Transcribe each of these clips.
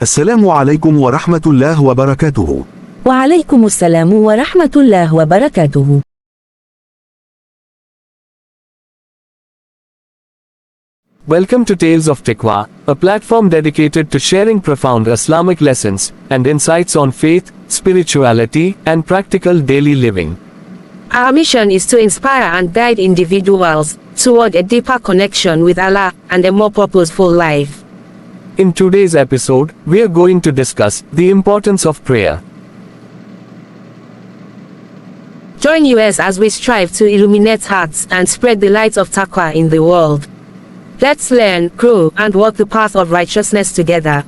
Assalamualaikum warahmatullahi wabarakatuhu. وعليكم السلام ورحمة الله وبركاته. Welcome to Tales of Taqwa, a platform dedicated to sharing profound Islamic lessons and insights on faith, spirituality, and practical daily living. Our mission is to inspire and guide individuals toward a deeper connection with Allah and a more purposeful life. In today's episode, we are going to discuss the importance of prayer. Join us as we strive to illuminate hearts and spread the light of Taqwa in the world. Let's learn, grow, and walk the path of righteousness together.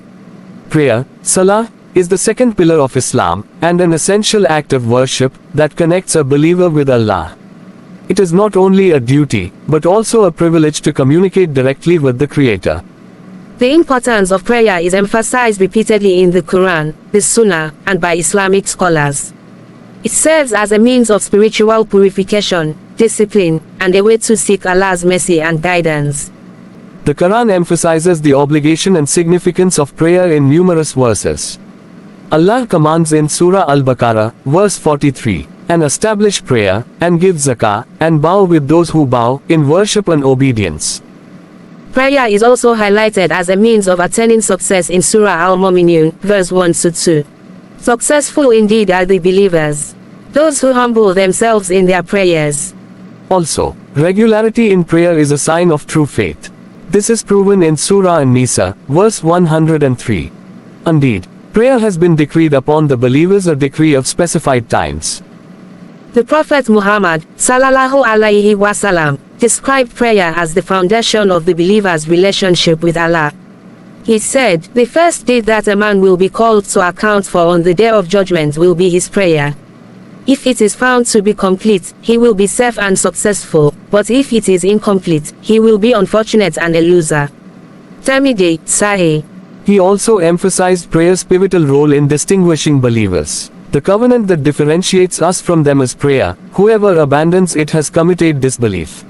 Prayer, Salah, is the second pillar of Islam and an essential act of worship that connects a believer with Allah. It is not only a duty, but also a privilege to communicate directly with the Creator. The importance of prayer is emphasized repeatedly in the Quran, the Sunnah, and by Islamic scholars. It serves as a means of spiritual purification, discipline, and a way to seek Allah's mercy and guidance. The Quran emphasizes the obligation and significance of prayer in numerous verses. Allah commands in Surah Al-Baqarah, verse 43, and establish prayer, and give zakah, and bow with those who bow, in worship and obedience. Prayer is also highlighted as a means of attaining success in Surah Al-Mu'minun, verse 1-2. Successful indeed are the believers, those who humble themselves in their prayers. Also, regularity in prayer is a sign of true faith. This is proven in Surah An-Nisa, verse 103. Indeed, prayer has been decreed upon the believers a decree of specified times. The Prophet Muhammad, sallallahu alaihi wasallam, described prayer as the foundation of the believer's relationship with Allah. He said, the first deed that a man will be called to account for on the day of judgment will be his prayer. If it is found to be complete, he will be safe and successful, but if it is incomplete, he will be unfortunate and a loser. Tirmidhi, Sahih. He also emphasized prayer's pivotal role in distinguishing believers. The covenant that differentiates us from them is prayer. Whoever abandons it has committed disbelief.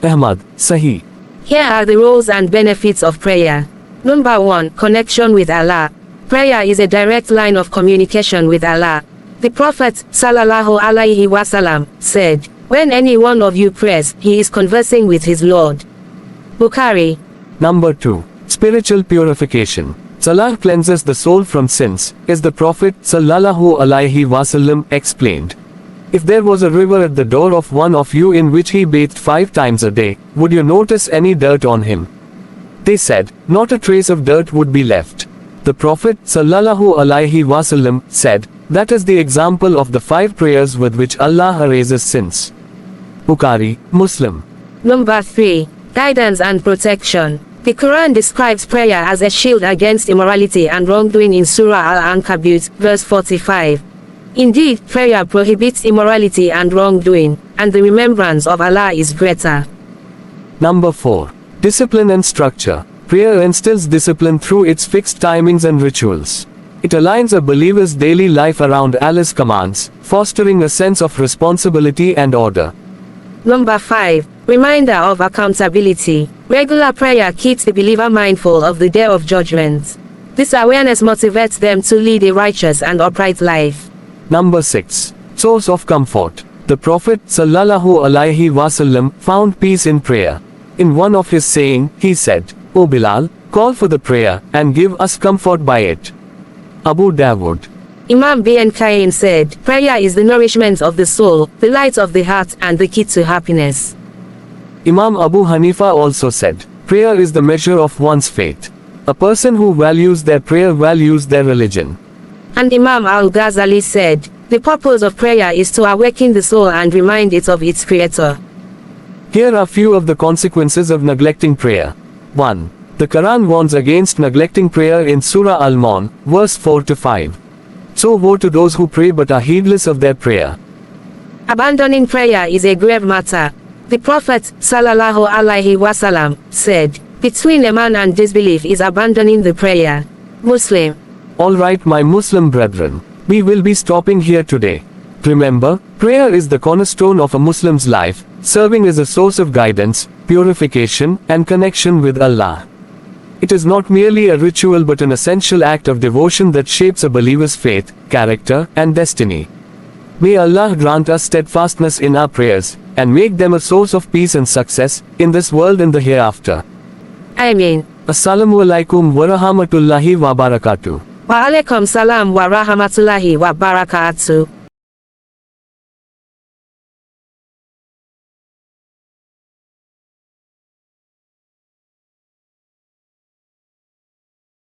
Ahmad, Sahih. Here are the roles and benefits of prayer. Number 1. Connection with Allah. Prayer is a direct line of communication with Allah. The Prophet, sallallahu alaihi wasallam, said, when any one of you prays, he is conversing with his Lord. Bukhari. Number 2. Spiritual purification. Salah cleanses the soul from sins, as the Prophet, sallallahu alaihi wasallam, explained. If there was a river at the door of one of you in which he bathed 5 times a day, would you notice any dirt on him? They said, not a trace of dirt would be left. The Prophet, sallallahu alaihi wasallam, said, that is the example of the 5 prayers with which Allah erases sins. Bukhari, Muslim. Number 3. Guidance and protection. The Quran describes prayer as a shield against immorality and wrongdoing in Surah Al-Ankabut, verse 45. Indeed, prayer prohibits immorality and wrongdoing, and the remembrance of Allah is greater. Number 4. Discipline and structure. Prayer instills discipline through its fixed timings and rituals. It aligns a believer's daily life around Allah's commands, fostering a sense of responsibility and order. Number 5. Reminder of accountability. Regular prayer keeps the believer mindful of the day of judgment. This awareness motivates them to lead a righteous and upright life. Number 6. Source of comfort. The Prophet, sallallahu alaihi wasallam, found peace in prayer. In one of his saying, he said, O Bilal, call for the prayer, and give us comfort by it. Abu Dawood. Imam bin Qayyim said, prayer is the nourishment of the soul, the light of the heart, and the key to happiness. Imam Abu Hanifa also said, prayer is the measure of one's faith. A person who values their prayer values their religion. And Imam al-Ghazali said, the purpose of prayer is to awaken the soul and remind it of its creator. Here are few of the consequences of neglecting prayer. 1. The Quran warns against neglecting prayer in Surah Al-Maun, verse 4-5. So woe to those who pray but are heedless of their prayer. Abandoning prayer is a grave matter. The Prophet, sallallahu alaihi wasallam, said, between a man and disbelief is abandoning the prayer. Muslim. Alright my Muslim brethren, we will be stopping here today. Remember, prayer is the cornerstone of a Muslim's life, serving as a source of guidance, purification, and connection with Allah. It is not merely a ritual but an essential act of devotion that shapes a believer's faith, character, and destiny. May Allah grant us steadfastness in our prayers, and make them a source of peace and success, in this world and the hereafter. Ameen. Assalamualaikum warahamatullahi wabarakaatuh. Wa alaikum salam wa rahmatullahi wa barakatuh.